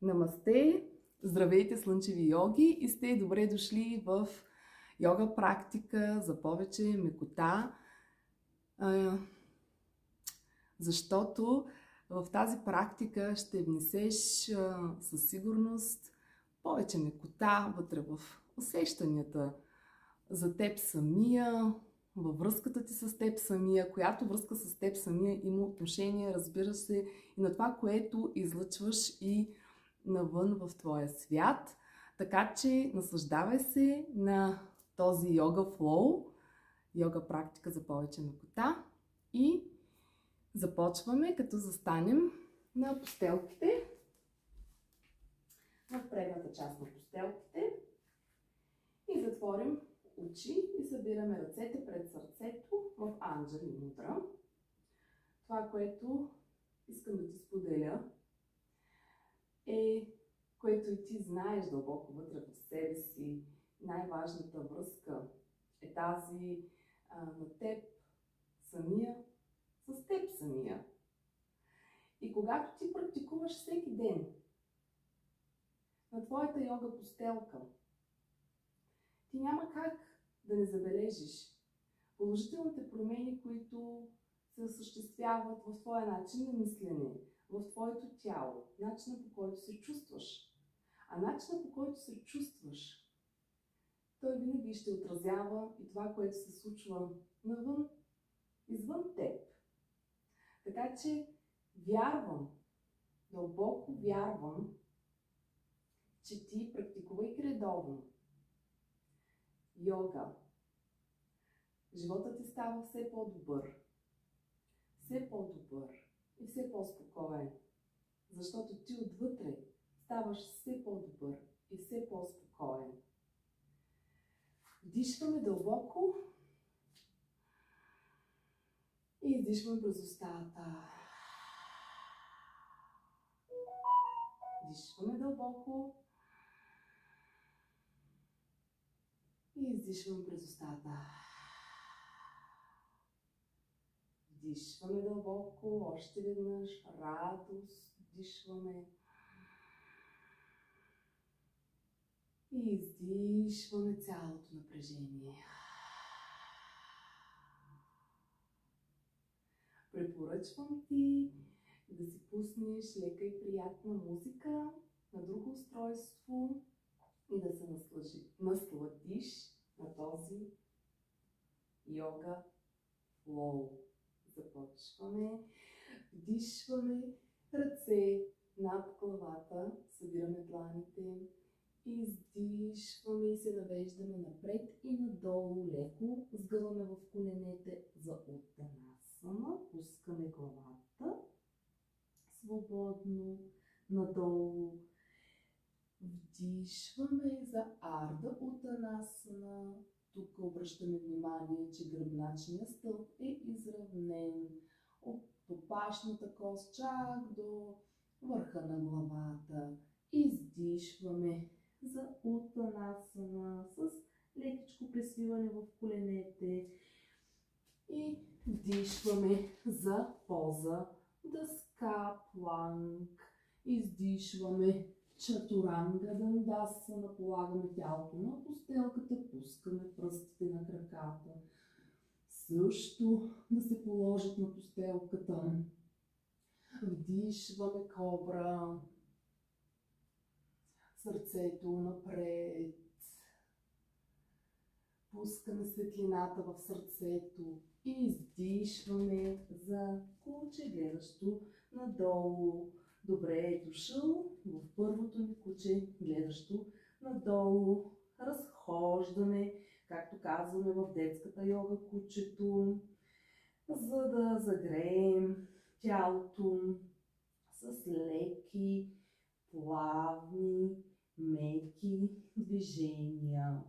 Намасте! Здравейте, слънчеви йоги, и сте добре дошли в йога практика за повече мекота, защото в тази практика ще внесеш със сигурност повече мекота вътре в усещанията за теб самия, във връзката ти с теб самия, която връзка с теб самия има отношение, разбира се, и на това, което излъчваш и навън в твоя свят. Така че наслаждавай се на този йога флоу, йога практика за повече мекота, и започваме като застанем на постелките, в предната част на постелките, и затворим очи и събираме ръцете пред сърцето в Анджали мудра. Това, което искам да ти споделя, което и ти знаеш дълбоко вътре в себе си, най-важната връзка е тази на теб самия, с теб самия. И когато ти практикуваш всеки ден на твоята йога постелка, ти няма как да не забележиш положителните промени, които се осъществяват в твоя начин на мислене, в твоето тяло, начина, по който се чувстваш. А начина, по който се чувстваш, той винаги ще отразява и това, което се случва навън, извън теб. Така че вярвам, дълбоко вярвам, че ти, практикувайки редовно йога, животът ти става все по-добър и все по-спокоен, защото ти отвътре ставаш все по-добър и все по-спокоен. Вдишваме дълбоко и издишваме през устата. Вдишваме дълбоко и издишваме през устата. Вдишваме дълбоко, още веднъж, радост, вдишваме. И издишваме цялото напрежение. Препоръчвам ти да си пуснеш лека и приятна музика на друго устройство и да се насладиш на този йога флоу. Започваме. Вдишваме ръце над главата, събираме дланите, издишваме и се навеждаме напред и надолу леко, сгъваме в коленете за Утанасана, пускаме главата свободно надолу, вдишваме за Арда Утанасана. Тук обръщаме внимание, че гръбначният стълб е изравнен от опашната кост чак до върха на главата. Издишваме за Утанасана с лекичко пресвиване в коленете и вдишваме за поза дъска планк. Издишваме Чатуранга Дандасана, полагаме тялото на постелката, пускаме пръстите на краката. Също да се положат на постелката. Вдишваме кобра. Сърцето напред. Пускаме светлината в сърцето и издишваме за куче, гледащо надолу. Добре е дошъл в първото ми куче, гледащо надолу. Разхождане, както казваме в детската йога, кучето, за да загреем тялото с леки, плавни, меки движения.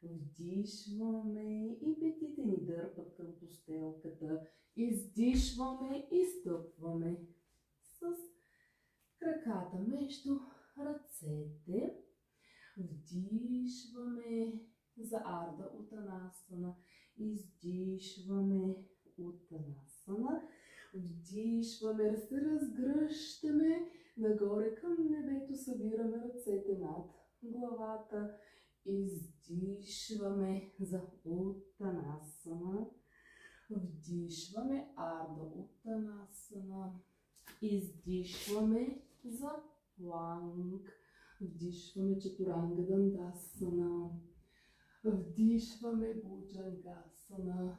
Вдишваме и петите ни дърпат към постелката. Издишваме и стъпваме с краката между ръцете. Вдишваме за Арда Утанасана. Издишваме Утанасана. Вдишваме, се разгръщаме нагоре към небето. събираме ръцете над главата. Издишваме за Утанасана. Вдишваме Арда Утанасана. Издишваме за планк. Вдишваме Чатуранга Дандасана. Вдишваме Буджангасана.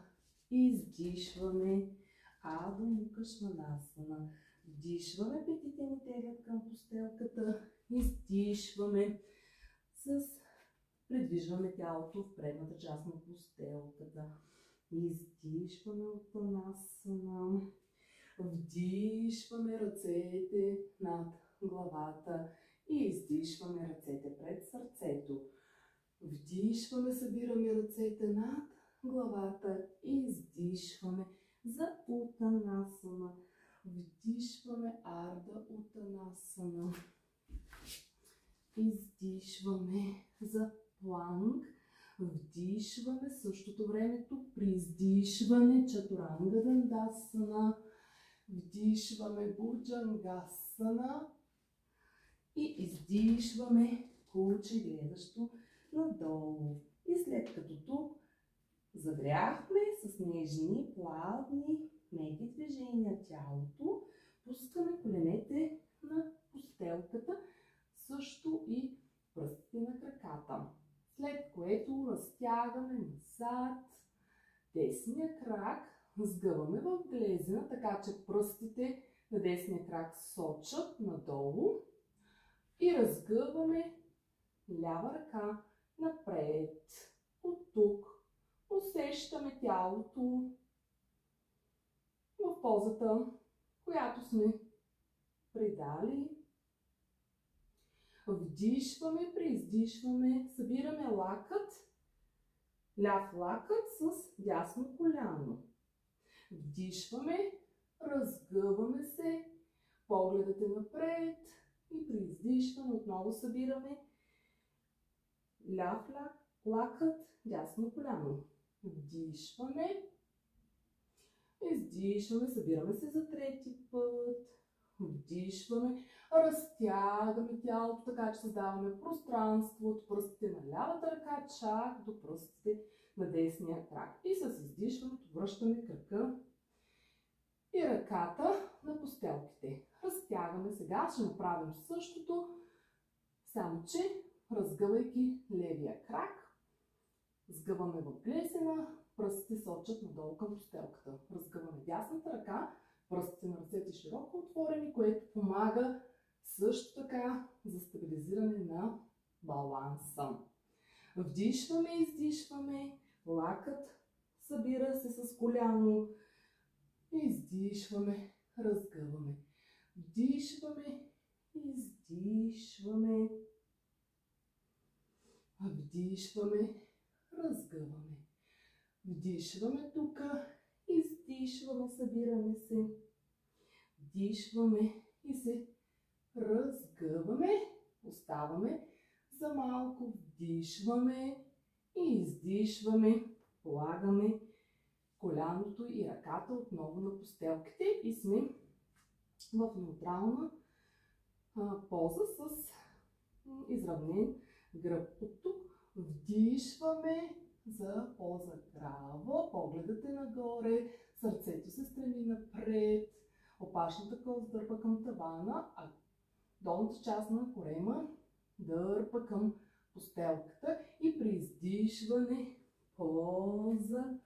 Издишваме Адо Мука Шванасана. Вдишваме, петите ни теглят към постелката. Издишваме придвижваме тялото в предната част на постелката. Издишваме Утанасана. Вдишваме ръцете над главата и издишваме ръцете пред сърцето. Вдишваме, събираме ръцете над главата и издишваме за Утанасана. Вдишваме Арда Утанасана. Издишваме за планк. Вдишваме същото времето при издишване Чатуранга Дандасана. Вдишваме Буджангасана и издишваме куче гледащо надолу. И след като тук загряхме с нежни, плавни, меки движения тялото, пускаме коленете на постелката, също и пръстите на краката. След което разтягаме назад десния крак, сгъваме в глезена, така че пръстите на десния крак сочат надолу и разгъваме лява ръка напред. От тук усещаме тялото в позата, която сме придали. Вдишваме, преиздишваме, събираме лакът, ляв лакът с дясно коляно. Вдишваме, разгъваме се, погледът е напред и при издишване отново събираме ляв лакът, дясно коляно. Вдишваме, издишваме, събираме се за трети път. Вдишваме, разтягаме тялото, така че създаваме пространство от пръстите на лявата ръка, чак до пръстите на десния крак. И с издишването връщаме кръка и ръката на постелките. Разтягаме сега, ще направим същото, само че разгъвайки левия крак, сгъваме в глезена, пръстите сочат надолу към постелката. Разгъваме дясната ръка, пръстите на ръцете широко отворени, което помага също така за стабилизиране на баланса. Вдишваме, издишваме, лакът събира се с коляно, издишваме, разгъваме. Вдишваме, издишваме, вдишваме, разгъваме. Вдишваме тук, издишваме, събираме се, вдишваме и се разгъваме, оставаме за малко, вдишваме и издишваме, полагаме коляното и ръката отново на постелките и сме в неутрална поза с изравнен гръб. От тук вдишваме за поза граво, погледът е нагоре, сърцето се стреми напред, опашната кост дърпа към тавана, а долната част на корема дърпа към постелката и при издишване поза,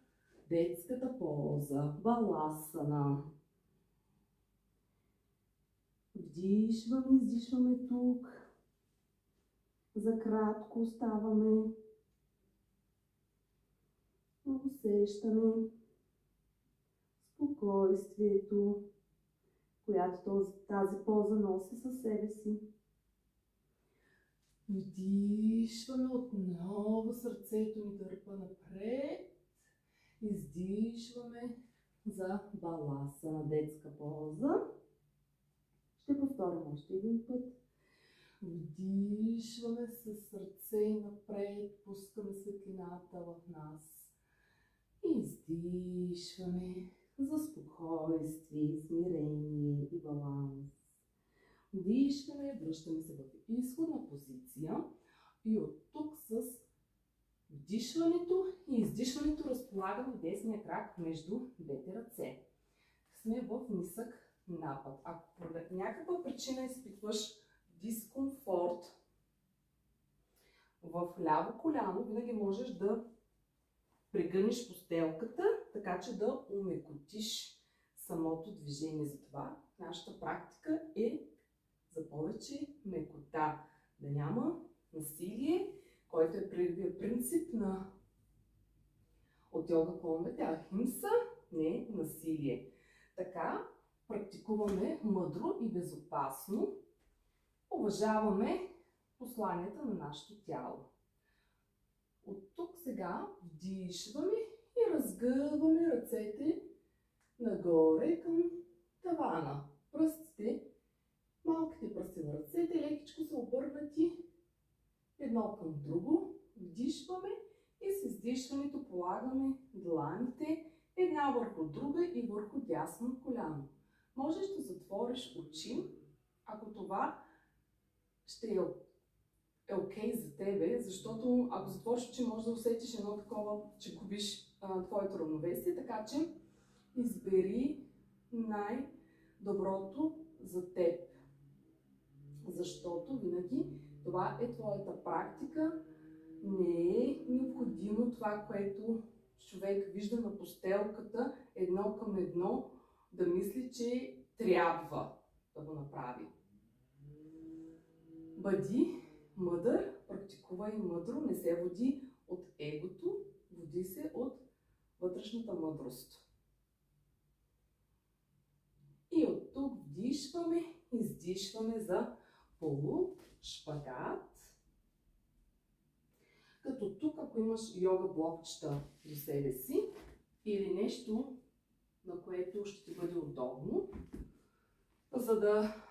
детската поза, баласана. Вдишваме, издишваме тук, за кратко оставаме. Усещаме спокойствието, която тази поза носи със себе си. Вдишваме отново, сърцето ни дърпа напред. Издишваме за баласа на детска поза. Ще повторим още един път. Вдишваме със сърце напред, пускаме светлината в нас. Издишваме за спокойствие, смирение и баланс. Дишаме, връщаме се в изходна позиция и от тук с вдишването и издишването разполагаме десния крак между двете ръце. Сме в нисък напад. Ако по някаква причина изпитваш дискомфорт в ляво коляно, винаги можеш да прегънеш постелката, така че да умекотиш самото движение. Затова нашата практика е за повече мекота. Да няма насилие, който е предвид принцип от йога клоновете, ахимса, не насилие. Така практикуваме мъдро и безопасно. Уважаваме посланията на нашето тяло. От тук сега вдишваме и разгъваме ръцете нагоре към тавана. Пръстите, малките пръсти на ръцете лекичко са обърнати едно към друго. Вдишваме и с издишването полагаме дланите една върху друга и върху дясно коляно. Можеш да затвориш очи, ако това ще е окей за тебе, защото ако затвориш очи, може да усетиш едно такова, че губиш твоето равновесие, така че избери най-доброто за теб. Защото винаги това е твоята практика, не е необходимо това, което човек вижда на постелката едно към едно, да мисли, че трябва да го направи. Бъди мъдър, практикувай мъдро, не се води от егото, води се от вътрешната мъдрост. И от тук вдишваме, издишваме за полушпагат. Като тук, ако имаш йога блокчета до себе си или нещо, на което ще ти бъде удобно, за да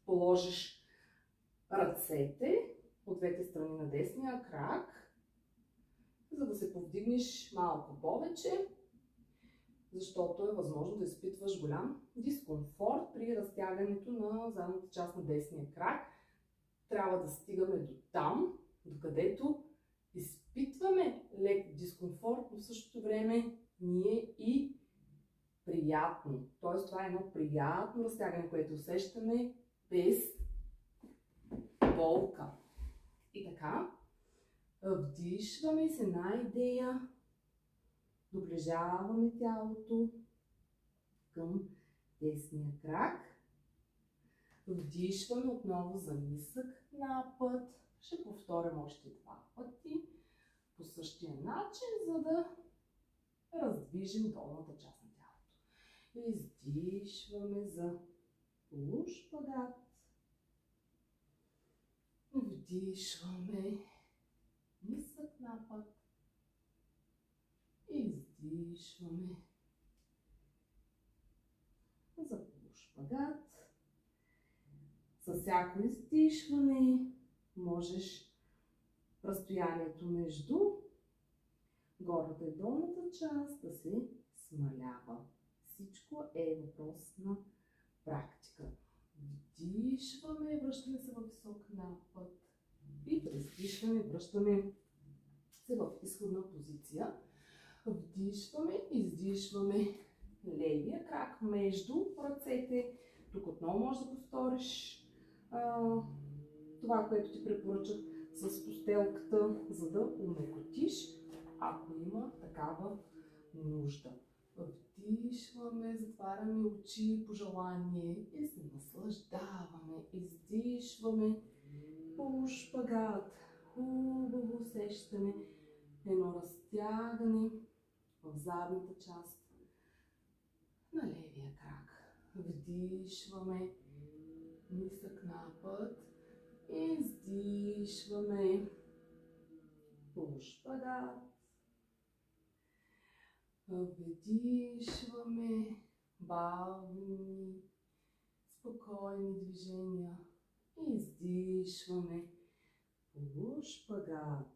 положиш ръцете от двете страни на десния крак, за да се повдигнеш малко повече, защото е възможно да изпитваш голям дискомфорт при разтягането на задната част на десния крак. Трябва да стигаме до там, докъдето изпитваме лек дискомфорт, но в същото време ние и приятно. Тоест това е едно приятно разтягане, което усещаме без болка. И така, вдишваме с една идея, доближаваме тялото към десния крак, вдишваме отново за нисък напът, ще повторим още два пъти по същия начин, за да раздвижим долната част на тялото. Издишваме за полушпагат. Вдишваме нисък напът. Издишваме за полушпагат. С всяко издишване можеш разстоянието между горната и долната част да се смалява. Всичко е въпрос на практика. Вдишваме, връщаме се в висок напът и през вдишване връщаме се в изходна позиция. Вдишваме, издишваме левия крак между ръцете. Тук отново можеш да повториш това, което ти препоръчах с постелката, за да умекотиш, ако има такава нужда. Вдишваме, затваряме очи по желание и се наслаждаваме. Издишваме полушпагат. Хубаво усещане. Едно разтягане в задната част на левия крак. Вдишваме нисък напът. Издишваме полушпагат. Вдишваме бавни, спокойни движения. Издишваме полушпагат.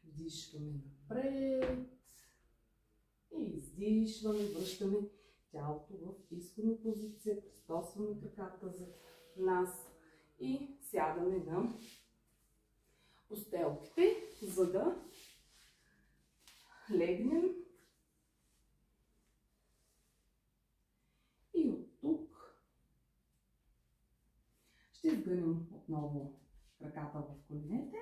Вдишваме напред. Издишваме, връщаме тялото в изходна позиция, кръстосваме краката за нас и сядаме на постелките, за да легнем. И от тук ще сгънем отново краката в коленете.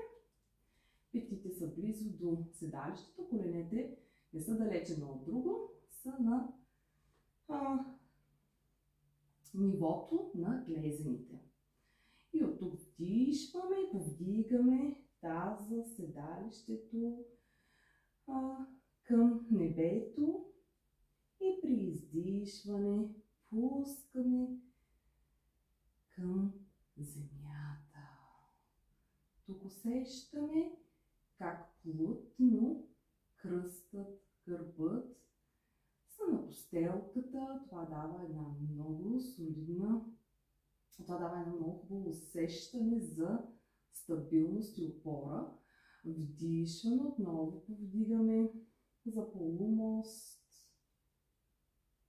Петите са близо до седалището, коленете не са далече едно от друго, са на нивото на глезените. И от тук вдишваме, повдигаме таза, седалището към небето и при издишване пускаме към земята. Тук усещаме как плътно кръстът, гърбът са на постелката. Това дава една много солидна, това дава едно много хубаво усещане за стабилност и опора. Вдишваме, отново повдигаме за полумост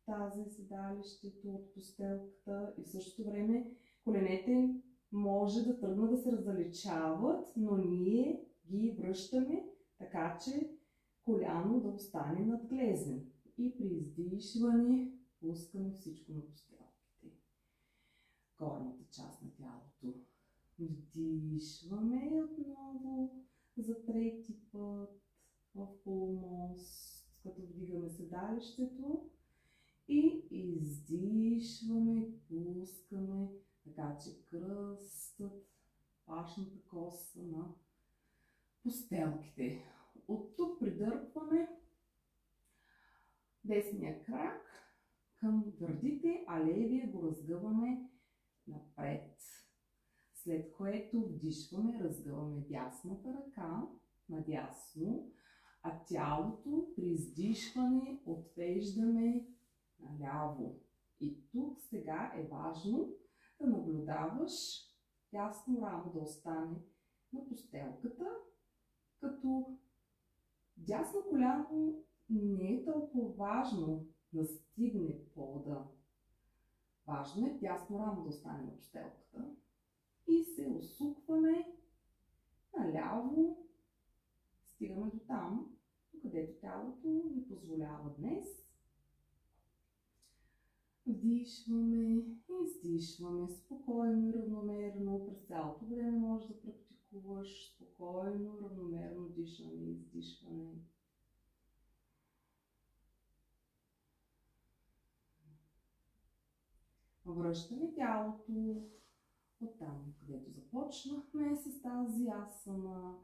тази седалището от постелката и в същото време коленете може да тръгнат да се раздалечават, но ние ги връщаме така, че коляно да остане надглезен. И при издишване пускаме всичко на постелките. Горната част на тялото. Вдишваме отново за трети път в полумост, като вдигаме седалището. И издишваме, пускаме, така че кръстът, пашната коса на постелките. От тук придърпваме десния крак към гърдите, а левия го разгъваме напред. След което вдишваме, разгъваме дясната ръка надясно, а тялото при издишване отвеждаме наляво. И тук сега е важно да наблюдаваш дясно рамо да остане на постелката, като дясно коляно не е толкова важно да стигне пода. Важно е дясно рамо да остане на постелката. И се усукваме наляво, стигаме до там, където тялото ни позволява днес. Вдишваме, издишваме спокойно и равномерно. През цялото време можеш да практикуваш спокойно, равномерно дишане и издишване. Връщаме тялото от там, където започнахме с тази асана.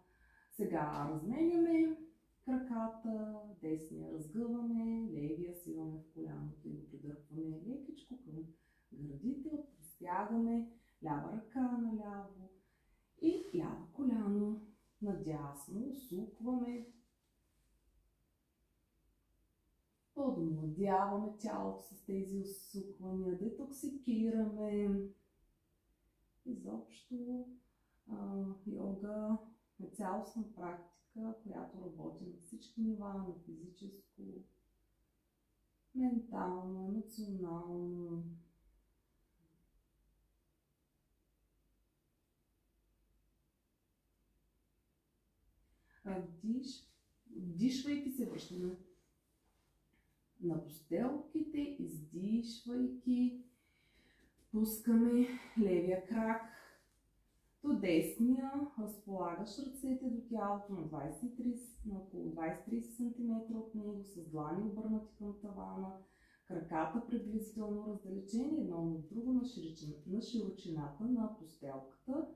Сега разменяме краката, десния разгъваме, левия сиваме в коляното и го придърпваме лекичко към гърдите, отстягаме лява ръка наляво и ляво коляно надясно, усукваме, подмладяваме тялото с тези усуквания, детоксикираме. Изобщо йога е цялостна практика, която работи на всички нива, на физическо, ментално, емоционално. Вдишвайки се връщаме на постелките, издишвайки пускаме левия крак до десния, разполагаш ръцете до тялото на около 20-30 см от него, с длани обърнати към тавана, краката приблизително раздалечени едно от друго на широчината на постелката.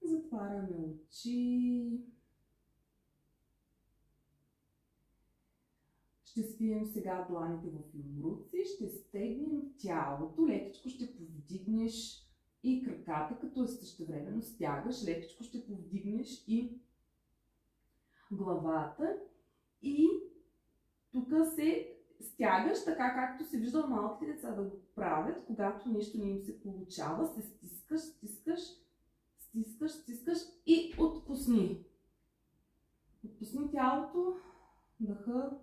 Затваряме очи. Ще свием сега дланите в юмруци, ще стегнем тялото, лекичко ще повдигнеш и краката, като същевременно стягаш, лекичко ще повдигнеш и главата и тук се стягаш, така както се виждал малките деца да го правят, когато нещо не им се получава, се стискаш, стискаш, стискаш, стискаш и отпусни. Отпусни тялото, дъха.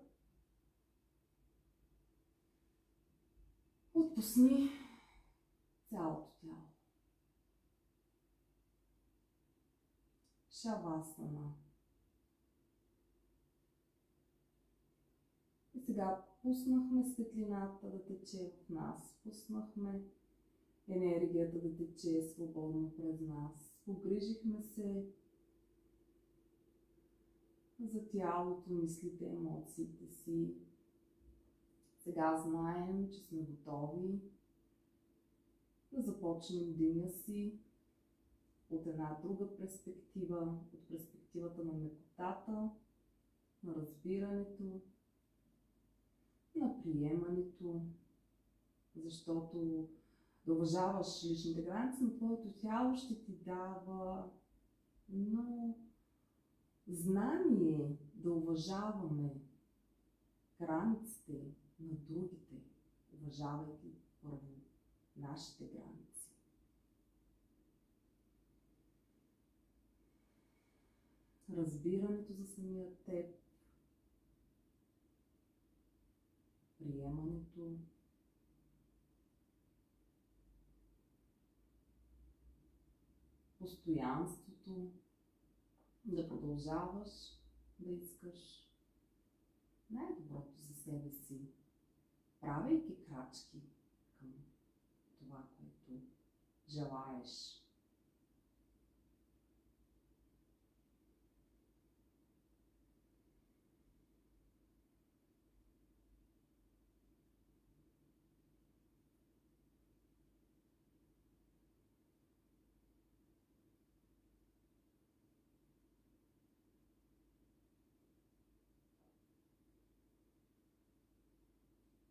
Шавасана. И сега пуснахме светлината да тече в нас. Пуснахме енергията да тече свободно през нас. Погрижихме се за тялото, мислите, емоциите си. Сега знаем, че сме готови да започнем деня си от една друга перспектива, от перспективата на мекотата, на разбирането, на приемането, защото да уважаваш личните граници на твоето тяло ще ти дава знание да уважаваме границите на другите, уважавайки първо нашите граници. Разбирането за самия теб, приемането, постоянството, да продължаваш да искаш най-доброто за себе си, правейки крачки към това, което желаеш.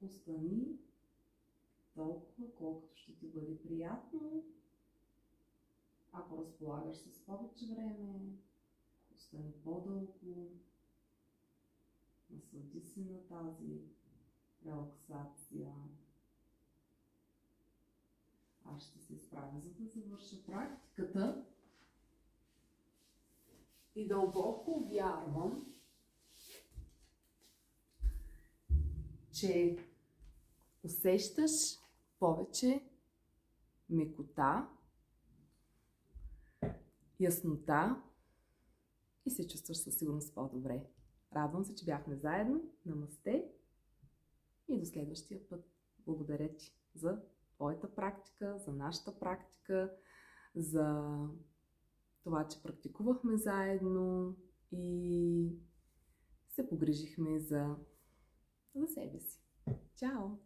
Остани толкова, колкото ще ти бъде приятно. Ако разполагаш с повече време, остани по-дълго. Наслади се на тази релаксация. Аз ще се изправя, за да завърша практиката. И дълбоко вярвам, че усещаш повече мекота, яснота и се чувстваш със сигурност по-добре. Радвам се, че бяхме заедно. Намасте и до следващия път. Благодаря ти за твоята практика, за нашата практика, за това, че практикувахме заедно и се погрижихме за себе си. Чао!